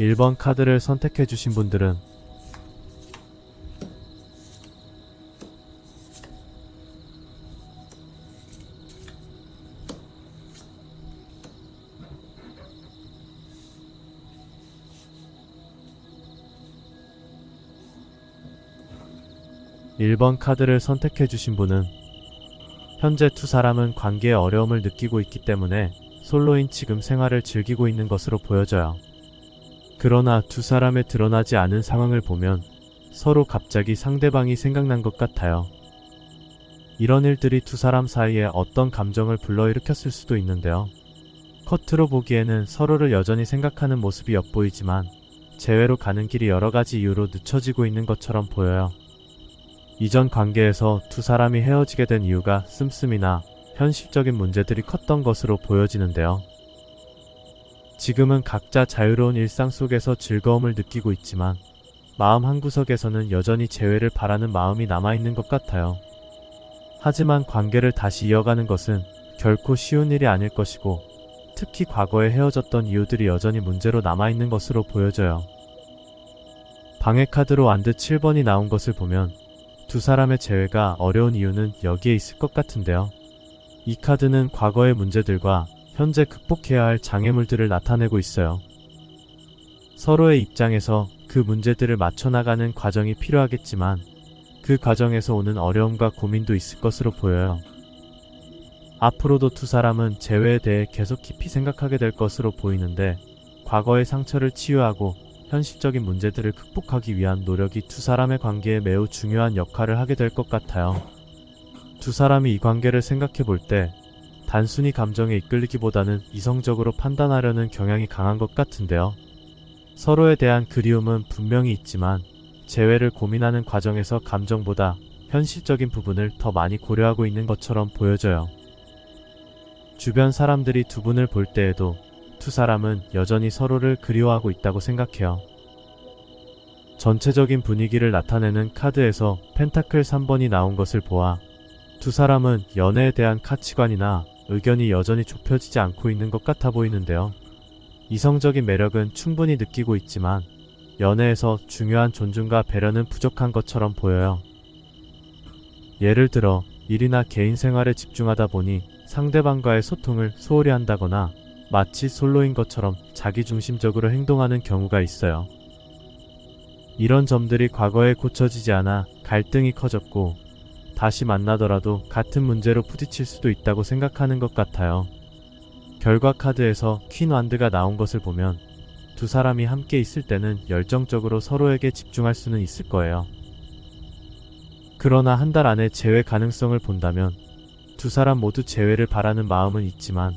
1번 카드를 선택해주신 분들은 1번 카드를 선택해주신 분은 현재 두 사람은 관계에 어려움을 느끼고 있기 때문에 솔로인 지금 생활을 즐기고 있는 것으로 보여져요. 그러나 두 사람의 드러나지 않은 상황을 보면 서로 갑자기 상대방이 생각난 것 같아요. 이런 일들이 두 사람 사이에 어떤 감정을 불러일으켰을 수도 있는데요. 겉으로 보기에는 서로를 여전히 생각하는 모습이 엿보이지만 재회로 가는 길이 여러가지 이유로 늦춰지고 있는 것처럼 보여요. 이전 관계에서 두 사람이 헤어지게 된 이유가 씀씀이나 현실적인 문제들이 컸던 것으로 보여지는데요. 지금은 각자 자유로운 일상 속에서 즐거움을 느끼고 있지만 마음 한구석에서는 여전히 재회를 바라는 마음이 남아있는 것 같아요. 하지만 관계를 다시 이어가는 것은 결코 쉬운 일이 아닐 것이고 특히 과거에 헤어졌던 이유들이 여전히 문제로 남아있는 것으로 보여져요. 방해 카드로 완드 7번이 나온 것을 보면 두 사람의 재회가 어려운 이유는 여기에 있을 것 같은데요. 이 카드는 과거의 문제들과 현재 극복해야 할 장애물들을 나타내고 있어요. 서로의 입장에서 그 문제들을 맞춰나가는 과정이 필요하겠지만 그 과정에서 오는 어려움과 고민도 있을 것으로 보여요. 앞으로도 두 사람은 재회에 대해 계속 깊이 생각하게 될 것으로 보이는데 과거의 상처를 치유하고 현실적인 문제들을 극복하기 위한 노력이 두 사람의 관계에 매우 중요한 역할을 하게 될 것 같아요. 두 사람이 이 관계를 생각해 볼 때 단순히 감정에 이끌리기보다는 이성적으로 판단하려는 경향이 강한 것 같은데요. 서로에 대한 그리움은 분명히 있지만 재회를 고민하는 과정에서 감정보다 현실적인 부분을 더 많이 고려하고 있는 것처럼 보여져요. 주변 사람들이 두 분을 볼 때에도 두 사람은 여전히 서로를 그리워하고 있다고 생각해요. 전체적인 분위기를 나타내는 카드에서 펜타클 3번이 나온 것을 보아 두 사람은 연애에 대한 가치관이나 의견이 여전히 좁혀지지 않고 있는 것 같아 보이는데요. 이성적인 매력은 충분히 느끼고 있지만 연애에서 중요한 존중과 배려는 부족한 것처럼 보여요. 예를 들어 일이나 개인 생활에 집중하다 보니 상대방과의 소통을 소홀히 한다거나 마치 솔로인 것처럼 자기중심적으로 행동하는 경우가 있어요. 이런 점들이 과거에 고쳐지지 않아 갈등이 커졌고 다시 만나더라도 같은 문제로 부딪힐 수도 있다고 생각하는 것 같아요. 결과 카드에서 퀸 완드가 나온 것을 보면 두 사람이 함께 있을 때는 열정적으로 서로에게 집중할 수는 있을 거예요. 그러나 한 달 안에 재회 가능성을 본다면 두 사람 모두 재회를 바라는 마음은 있지만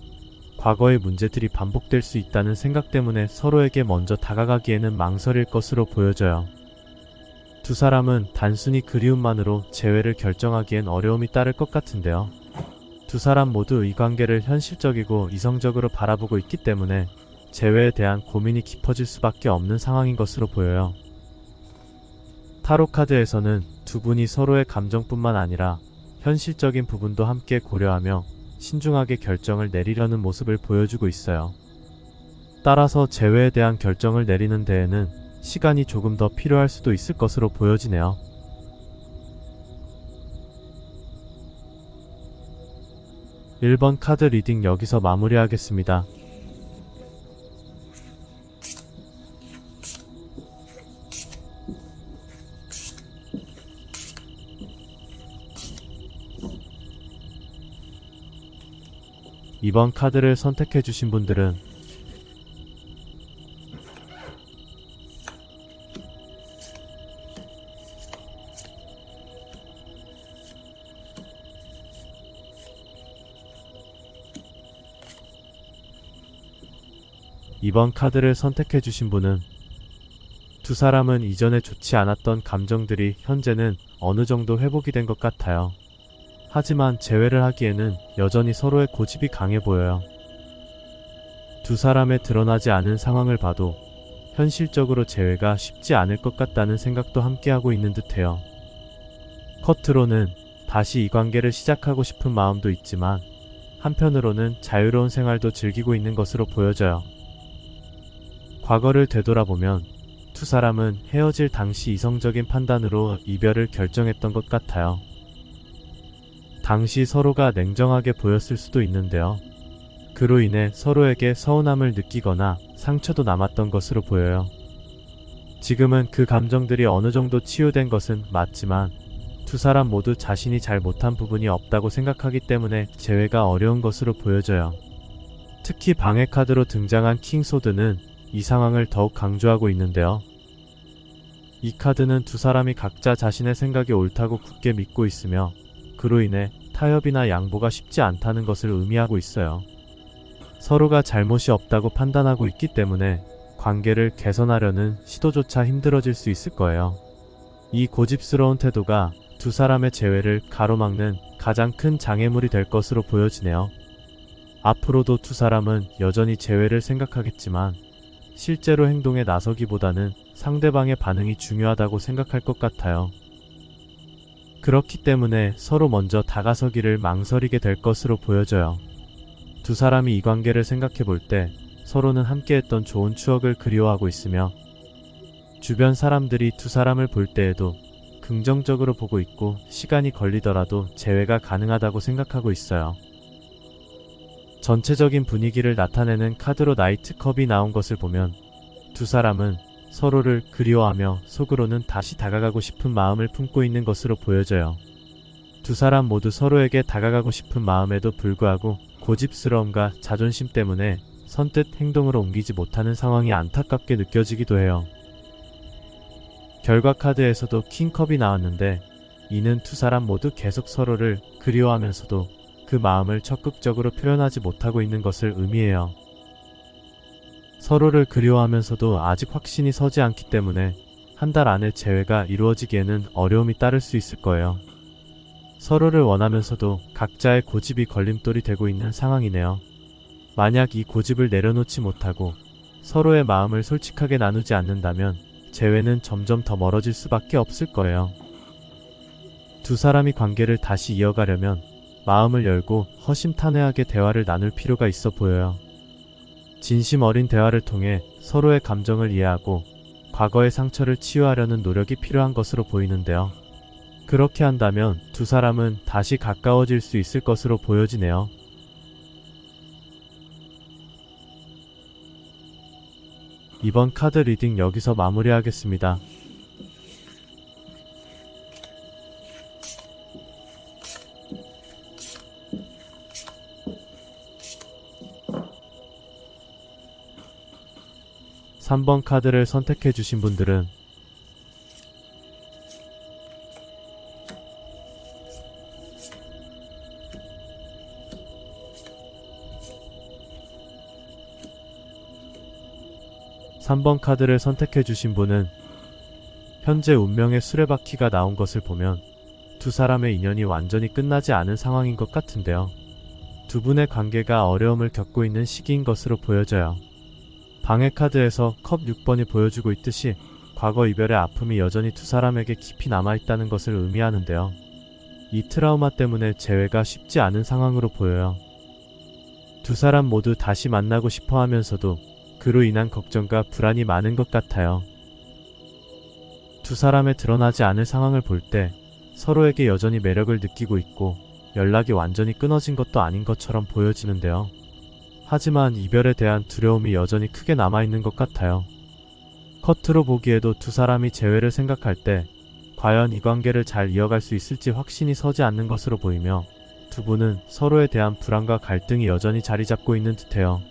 과거의 문제들이 반복될 수 있다는 생각 때문에 서로에게 먼저 다가가기에는 망설일 것으로 보여져요. 두 사람은 단순히 그리움만으로 재회를 결정하기엔 어려움이 따를 것 같은데요. 두 사람 모두 이 관계를 현실적이고 이성적으로 바라보고 있기 때문에 재회에 대한 고민이 깊어질 수밖에 없는 상황인 것으로 보여요. 타로 카드에서는 두 분이 서로의 감정뿐만 아니라 현실적인 부분도 함께 고려하며 신중하게 결정을 내리려는 모습을 보여주고 있어요. 따라서 재회에 대한 결정을 내리는 데에는 시간이 조금 더 필요할 수도 있을 것으로 보여지네요. (1번) 카드 리딩 여기서 마무리하겠습니다. (2번) 카드를 선택해주신 분들은 2번 카드를 선택해주신 분은 두 사람은 이전에 좋지 않았던 감정들이 현재는 어느 정도 회복이 된 것 같아요. 하지만 재회를 하기에는 여전히 서로의 고집이 강해 보여요. 두 사람의 드러나지 않은 상황을 봐도 현실적으로 재회가 쉽지 않을 것 같다는 생각도 함께하고 있는 듯해요. 겉으로는 다시 이 관계를 시작하고 싶은 마음도 있지만 한편으로는 자유로운 생활도 즐기고 있는 것으로 보여져요. 과거를 되돌아보면 두 사람은 헤어질 당시 이성적인 판단으로 이별을 결정했던 것 같아요. 당시 서로가 냉정하게 보였을 수도 있는데요. 그로 인해 서로에게 서운함을 느끼거나 상처도 남았던 것으로 보여요. 지금은 그 감정들이 어느 정도 치유된 것은 맞지만 두 사람 모두 자신이 잘 못한 부분이 없다고 생각하기 때문에 재회가 어려운 것으로 보여져요. 특히 방해 카드로 등장한 킹소드는 이 상황을 더욱 강조하고 있는데요. 이 카드는 두 사람이 각자 자신의 생각이 옳다고 굳게 믿고 있으며 그로 인해 타협이나 양보가 쉽지 않다는 것을 의미하고 있어요. 서로가 잘못이 없다고 판단하고 있기 때문에 관계를 개선하려는 시도조차 힘들어질 수 있을 거예요. 이 고집스러운 태도가 두 사람의 재회를 가로막는 가장 큰 장애물이 될 것으로 보여지네요. 앞으로도 두 사람은 여전히 재회를 생각하겠지만 실제로 행동에 나서기보다는 상대방의 반응이 중요하다고 생각할 것 같아요. 그렇기 때문에 서로 먼저 다가서기를 망설이게 될 것으로 보여져요. 두 사람이 이 관계를 생각해 볼 때 서로는 함께했던 좋은 추억을 그리워하고 있으며 주변 사람들이 두 사람을 볼 때에도 긍정적으로 보고 있고 시간이 걸리더라도 재회가 가능하다고 생각하고 있어요. 전체적인 분위기를 나타내는 카드로 나이트컵이 나온 것을 보면 두 사람은 서로를 그리워하며 속으로는 다시 다가가고 싶은 마음을 품고 있는 것으로 보여져요. 두 사람 모두 서로에게 다가가고 싶은 마음에도 불구하고 고집스러움과 자존심 때문에 선뜻 행동으로 옮기지 못하는 상황이 안타깝게 느껴지기도 해요. 결과 카드에서도 킹컵이 나왔는데 이는 두 사람 모두 계속 서로를 그리워하면서도 그 마음을 적극적으로 표현하지 못하고 있는 것을 의미해요. 서로를 그리워하면서도 아직 확신이 서지 않기 때문에 한 달 안에 재회가 이루어지기에는 어려움이 따를 수 있을 거예요. 서로를 원하면서도 각자의 고집이 걸림돌이 되고 있는 상황이네요. 만약 이 고집을 내려놓지 못하고 서로의 마음을 솔직하게 나누지 않는다면 재회는 점점 더 멀어질 수밖에 없을 거예요. 두 사람이 관계를 다시 이어가려면 마음을 열고 허심탄회하게 대화를 나눌 필요가 있어 보여요. 진심 어린 대화를 통해 서로의 감정을 이해하고 과거의 상처를 치유하려는 노력이 필요한 것으로 보이는데요. 그렇게 한다면 두 사람은 다시 가까워질 수 있을 것으로 보여지네요. 이번 카드 리딩 여기서 마무리하겠습니다. (3번) 카드를 선택해주신 분들은 3번 카드를 선택해주신 분은 현재 운명의 수레바퀴가 나온 것을 보면 두 사람의 인연이 완전히 끝나지 않은 상황인 것 같은데요. 두 분의 관계가 어려움을 겪고 있는 시기인 것으로 보여져요. 방해 카드에서 컵 6번이 보여주고 있듯이 과거 이별의 아픔이 여전히 두 사람에게 깊이 남아있다는 것을 의미하는데요. 이 트라우마 때문에 재회가 쉽지 않은 상황으로 보여요. 두 사람 모두 다시 만나고 싶어 하면서도 그로 인한 걱정과 불안이 많은 것 같아요. 두 사람의 드러나지 않을 상황을 볼 때 서로에게 여전히 매력을 느끼고 있고 연락이 완전히 끊어진 것도 아닌 것처럼 보여지는데요. 하지만 이별에 대한 두려움이 여전히 크게 남아있는 것 같아요. 커트로 보기에도 두 사람이 재회를 생각할 때 과연 이 관계를 잘 이어갈 수 있을지 확신이 서지 않는 것으로 보이며 두 분은 서로에 대한 불안과 갈등이 여전히 자리 잡고 있는 듯해요.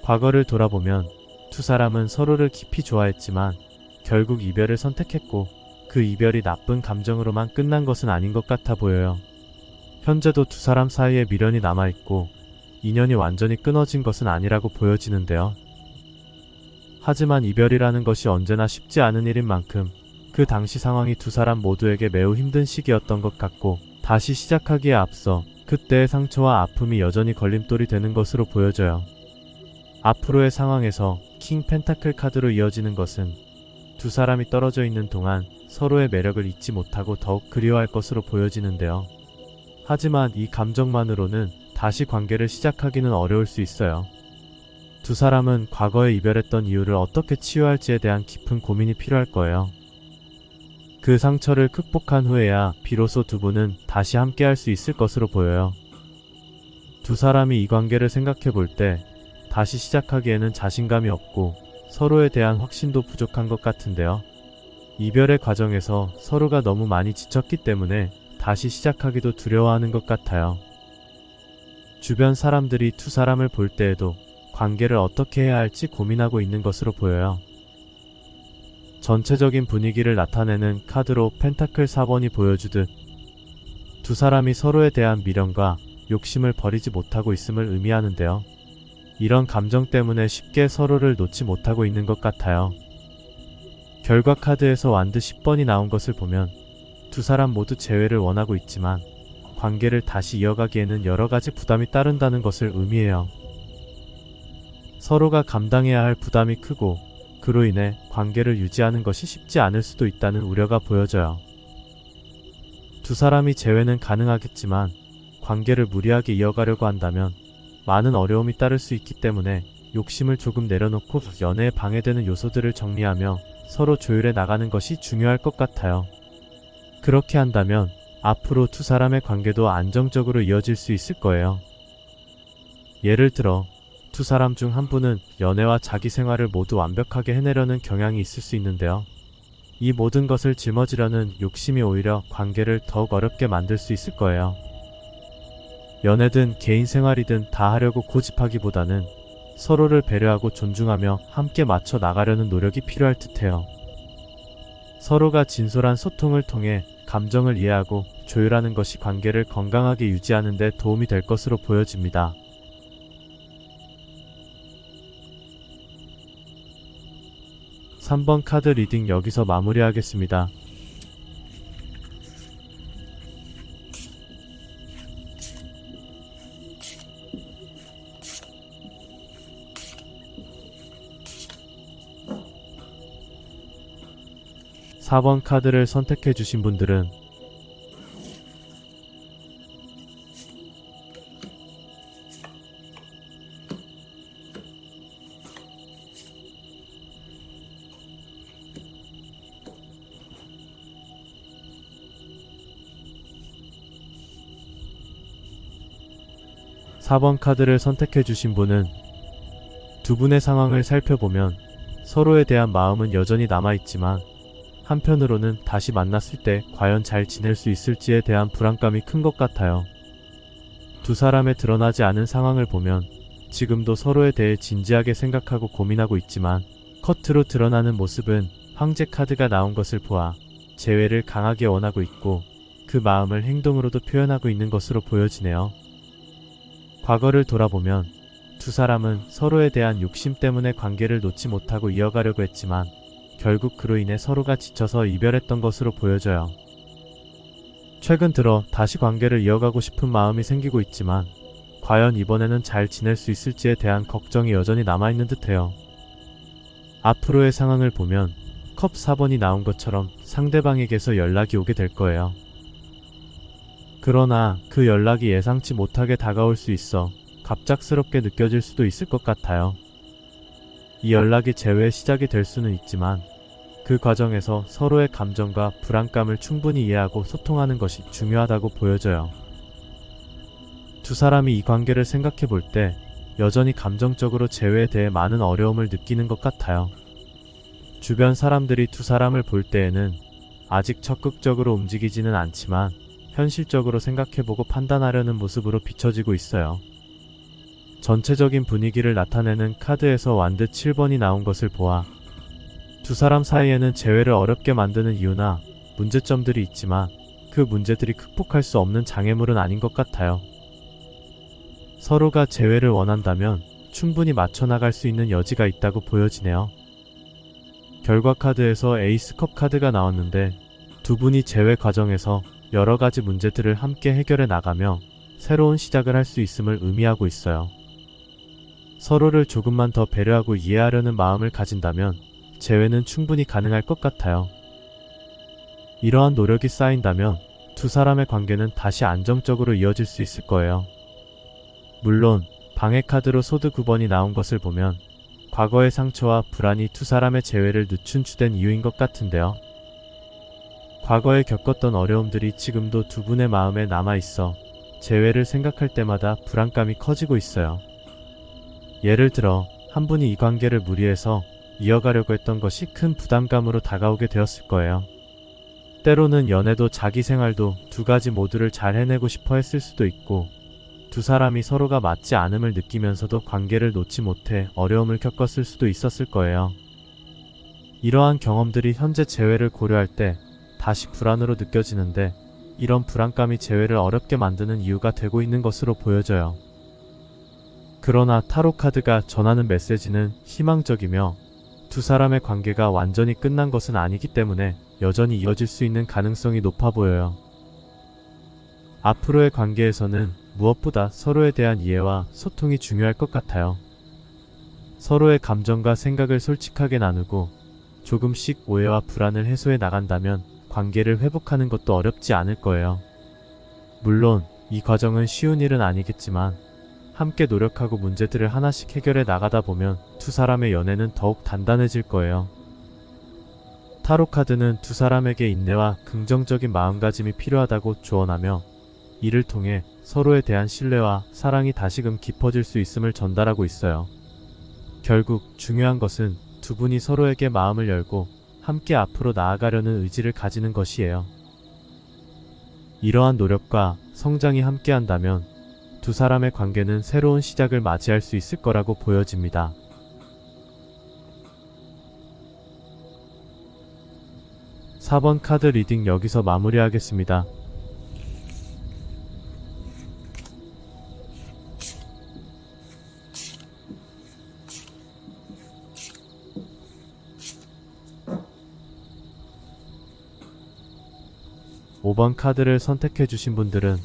과거를 돌아보면 두 사람은 서로를 깊이 좋아했지만 결국 이별을 선택했고 그 이별이 나쁜 감정으로만 끝난 것은 아닌 것 같아 보여요. 현재도 두 사람 사이에 미련이 남아있고 인연이 완전히 끊어진 것은 아니라고 보여지는데요. 하지만 이별이라는 것이 언제나 쉽지 않은 일인 만큼 그 당시 상황이 두 사람 모두에게 매우 힘든 시기였던 것 같고 다시 시작하기에 앞서 그때의 상처와 아픔이 여전히 걸림돌이 되는 것으로 보여져요. 앞으로의 상황에서 킹 펜타클 카드로 이어지는 것은 두 사람이 떨어져 있는 동안 서로의 매력을 잊지 못하고 더욱 그리워할 것으로 보여지는데요. 하지만 이 감정만으로는 다시 관계를 시작하기는 어려울 수 있어요. 두 사람은 과거에 이별했던 이유를 어떻게 치유할지에 대한 깊은 고민이 필요할 거예요. 그 상처를 극복한 후에야 비로소 두 분은 다시 함께할 수 있을 것으로 보여요. 두 사람이 이 관계를 생각해 볼 때 다시 시작하기에는 자신감이 없고 서로에 대한 확신도 부족한 것 같은데요. 이별의 과정에서 서로가 너무 많이 지쳤기 때문에 다시 시작하기도 두려워하는 것 같아요. 주변 사람들이 두 사람을 볼 때에도 관계를 어떻게 해야 할지 고민하고 있는 것으로 보여요. 전체적인 분위기를 나타내는 카드로 펜타클 4번이 보여주듯 두 사람이 서로에 대한 미련과 욕심을 버리지 못하고 있음을 의미하는데요. 이런 감정 때문에 쉽게 서로를 놓지 못하고 있는 것 같아요. 결과 카드에서 완드 10번이 나온 것을 보면 두 사람 모두 재회를 원하고 있지만 관계를 다시 이어가기에는 여러가지 부담이 따른다는 것을 의미해요. 서로가 감당해야 할 부담이 크고 그로 인해 관계를 유지하는 것이 쉽지 않을 수도 있다는 우려가 보여져요. 두 사람이 재회는 가능하겠지만 관계를 무리하게 이어가려고 한다면 많은 어려움이 따를 수 있기 때문에 욕심을 조금 내려놓고 연애에 방해되는 요소들을 정리하며 서로 조율해 나가는 것이 중요할 것 같아요. 그렇게 한다면 앞으로 두 사람의 관계도 안정적으로 이어질 수 있을 거예요. 예를 들어 두 사람 중 한 분은 연애와 자기 생활을 모두 완벽하게 해내려는 경향이 있을 수 있는데요. 이 모든 것을 짊어지려는 욕심이 오히려 관계를 더욱 어렵게 만들 수 있을 거예요. 연애든 개인 생활이든 다 하려고 고집하기보다는 서로를 배려하고 존중하며 함께 맞춰 나가려는 노력이 필요할 듯해요. 서로가 진솔한 소통을 통해 감정을 이해하고 조율하는 것이 관계를 건강하게 유지하는 데 도움이 될 것으로 보여집니다. (3번) 카드 리딩 여기서 마무리하겠습니다. (4번) 카드를 선택해 주신 분들은 (4번) 카드를 선택해 주신 분은 두 분의 상황을 살펴보면 서로에 대한 마음은 여전히 남아있지만 한편으로는 다시 만났을 때 과연 잘 지낼 수 있을지에 대한 불안감이 큰 것 같아요. 두 사람의 드러나지 않은 상황을 보면 지금도 서로에 대해 진지하게 생각하고 고민하고 있지만 겉으로 드러나는 모습은 황제 카드가 나온 것을 보아 재회를 강하게 원하고 있고 그 마음을 행동으로도 표현하고 있는 것으로 보여지네요. 과거를 돌아보면 두 사람은 서로에 대한 욕심 때문에 관계를 놓지 못하고 이어가려고 했지만 결국 그로 인해 서로가 지쳐서 이별했던 것으로 보여져요. 최근 들어 다시 관계를 이어가고 싶은 마음이 생기고 있지만 과연 이번에는 잘 지낼 수 있을지에 대한 걱정이 여전히 남아있는 듯해요. 앞으로의 상황을 보면 컵 4번이 나온 것처럼 상대방에게서 연락이 오게 될 거예요. 그러나 그 연락이 예상치 못하게 다가올 수 있어 갑작스럽게 느껴질 수도 있을 것 같아요. 이 연락이 재회의 시작이 될 수는 있지만 그 과정에서 서로의 감정과 불안감을 충분히 이해하고 소통하는 것이 중요하다고 보여져요. 두 사람이 이 관계를 생각해 볼 때 여전히 감정적으로 재회에 대해 많은 어려움을 느끼는 것 같아요. 주변 사람들이 두 사람을 볼 때에는 아직 적극적으로 움직이지는 않지만 현실적으로 생각해보고 판단하려는 모습으로 비춰지고 있어요. 전체적인 분위기를 나타내는 카드에서 완드 7번이 나온 것을 보아 두 사람 사이에는 재회를 어렵게 만드는 이유나 문제점들이 있지만 그 문제들이 극복할 수 없는 장애물은 아닌 것 같아요. 서로가 재회를 원한다면 충분히 맞춰나갈 수 있는 여지가 있다고 보여지네요. 결과 카드에서 에이스컵 카드가 나왔는데 두 분이 재회 과정에서 여러가지 문제들을 함께 해결해 나가며 새로운 시작을 할 수 있음을 의미하고 있어요. 서로를 조금만 더 배려하고 이해하려는 마음을 가진다면 재회는 충분히 가능할 것 같아요. 이러한 노력이 쌓인다면 두 사람의 관계는 다시 안정적으로 이어질 수 있을 거예요. 물론 방해 카드로 소드 9번이 나온 것을 보면 과거의 상처와 불안이 두 사람의 재회를 늦춘 주된 이유인 것 같은데요. 과거에 겪었던 어려움들이 지금도 두 분의 마음에 남아있어 재회를 생각할 때마다 불안감이 커지고 있어요. 예를 들어 한 분이 이 관계를 무리해서 이어가려고 했던 것이 큰 부담감으로 다가오게 되었을 거예요. 때로는 연애도 자기 생활도 두 가지 모두를 잘 해내고 싶어 했을 수도 있고, 두 사람이 서로가 맞지 않음을 느끼면서도 관계를 놓지 못해 어려움을 겪었을 수도 있었을 거예요. 이러한 경험들이 현재 재회를 고려할 때 다시 불안으로 느껴지는데, 이런 불안감이 재회를 어렵게 만드는 이유가 되고 있는 것으로 보여져요. 그러나 타로 카드가 전하는 메시지는 희망적이며 두 사람의 관계가 완전히 끝난 것은 아니기 때문에 여전히 이어질 수 있는 가능성이 높아 보여요. 앞으로의 관계에서는 무엇보다 서로에 대한 이해와 소통이 중요할 것 같아요. 서로의 감정과 생각을 솔직하게 나누고 조금씩 오해와 불안을 해소해 나간다면 관계를 회복하는 것도 어렵지 않을 거예요. 물론 이 과정은 쉬운 일은 아니겠지만 함께 노력하고 문제들을 하나씩 해결해 나가다 보면 두 사람의 연애는 더욱 단단해질 거예요. 타로 카드는 두 사람에게 인내와 긍정적인 마음가짐이 필요하다고 조언하며, 이를 통해 서로에 대한 신뢰와 사랑이 다시금 깊어질 수 있음을 전달하고 있어요. 결국 중요한 것은 두 분이 서로에게 마음을 열고 함께 앞으로 나아가려는 의지를 가지는 것이에요. 이러한 노력과 성장이 함께한다면 두 사람의 관계는 새로운 시작을 맞이할 수 있을 거라고 보여집니다. 4번 카드 리딩 여기서 마무리하겠습니다. (5번) 카드를 선택해주신 분들은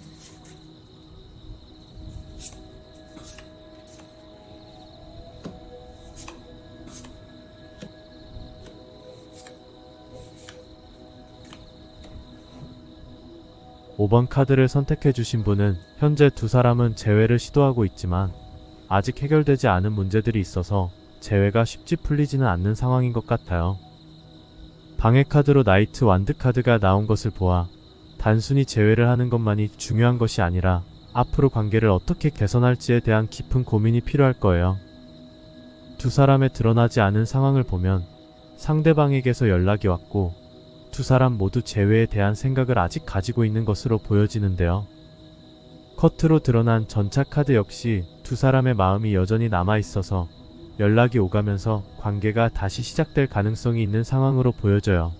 5번 카드를 선택해주신 분은 현재 두 사람은 재회를 시도하고 있지만 아직 해결되지 않은 문제들이 있어서 재회가 쉽지 풀리지는 않는 상황인 것 같아요. 방해 카드로 나이트 완드 카드가 나온 것을 보아 단순히 재회를 하는 것만이 중요한 것이 아니라 앞으로 관계를 어떻게 개선할지에 대한 깊은 고민이 필요할 거예요. 두 사람의 드러나지 않은 상황을 보면 상대방에게서 연락이 왔고 두 사람 모두 재회에 대한 생각을 아직 가지고 있는 것으로 보여지는데요. 커트로 드러난 전차 카드 역시 두 사람의 마음이 여전히 남아있어서 연락이 오가면서 관계가 다시 시작될 가능성이 있는 상황으로 보여져요.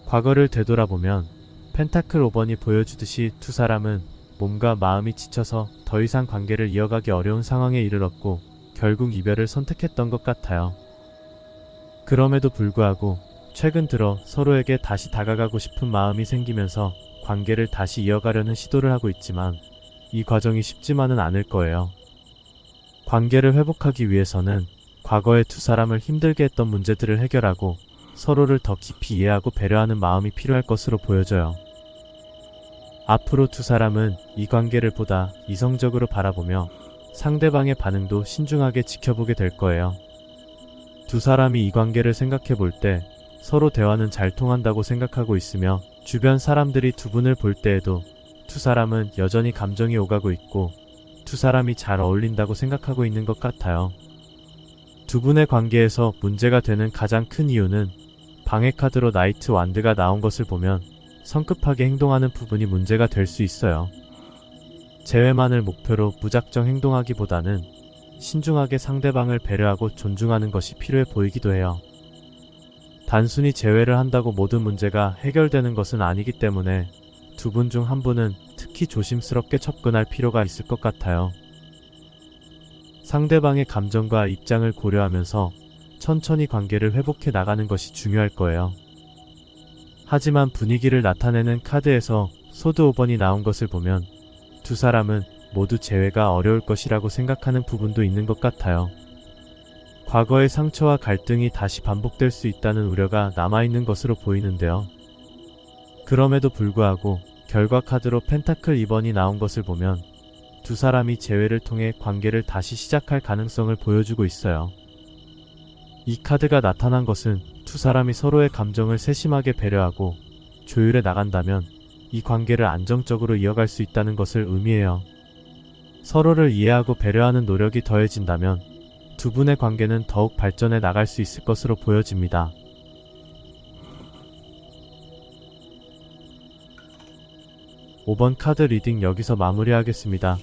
과거를 되돌아보면 펜타클 5번이 보여주듯이 두 사람은 몸과 마음이 지쳐서 더 이상 관계를 이어가기 어려운 상황에 이르렀고 결국 이별을 선택했던 것 같아요. 그럼에도 불구하고 최근 들어 서로에게 다시 다가가고 싶은 마음이 생기면서 관계를 다시 이어가려는 시도를 하고 있지만 이 과정이 쉽지만은 않을 거예요. 관계를 회복하기 위해서는 과거의 두 사람을 힘들게 했던 문제들을 해결하고 서로를 더 깊이 이해하고 배려하는 마음이 필요할 것으로 보여져요. 앞으로 두 사람은 이 관계를 보다 이성적으로 바라보며 상대방의 반응도 신중하게 지켜보게 될 거예요. 두 사람이 이 관계를 생각해 볼 때 서로 대화는 잘 통한다고 생각하고 있으며 주변 사람들이 두 분을 볼 때에도 두 사람은 여전히 감정이 오가고 있고 두 사람이 잘 어울린다고 생각하고 있는 것 같아요. 두 분의 관계에서 문제가 되는 가장 큰 이유는 방해 카드로 나이트 완드가 나온 것을 보면 성급하게 행동하는 부분이 문제가 될 수 있어요. 재회만을 목표로 무작정 행동하기보다는 신중하게 상대방을 배려하고 존중하는 것이 필요해 보이기도 해요. 단순히 재회를 한다고 모든 문제가 해결되는 것은 아니기 때문에 두 분 중 한 분은 특히 조심스럽게 접근할 필요가 있을 것 같아요. 상대방의 감정과 입장을 고려하면서 천천히 관계를 회복해 나가는 것이 중요할 거예요. 하지만 분위기를 나타내는 카드에서 소드 5번이 나온 것을 보면 두 사람은 모두 재회가 어려울 것이라고 생각하는 부분도 있는 것 같아요. 과거의 상처와 갈등이 다시 반복될 수 있다는 우려가 남아있는 것으로 보이는데요. 그럼에도 불구하고 결과 카드로 펜타클 2번이 나온 것을 보면 두 사람이 재회를 통해 관계를 다시 시작할 가능성을 보여주고 있어요. 이 카드가 나타난 것은 두 사람이 서로의 감정을 세심하게 배려하고 조율해 나간다면 이 관계를 안정적으로 이어갈 수 있다는 것을 의미해요. 서로를 이해하고 배려하는 노력이 더해진다면 두 분의 관계는 더욱 발전해 나갈 수 있을 것으로 보여집니다. (5번) 카드 리딩 여기서 마무리하겠습니다.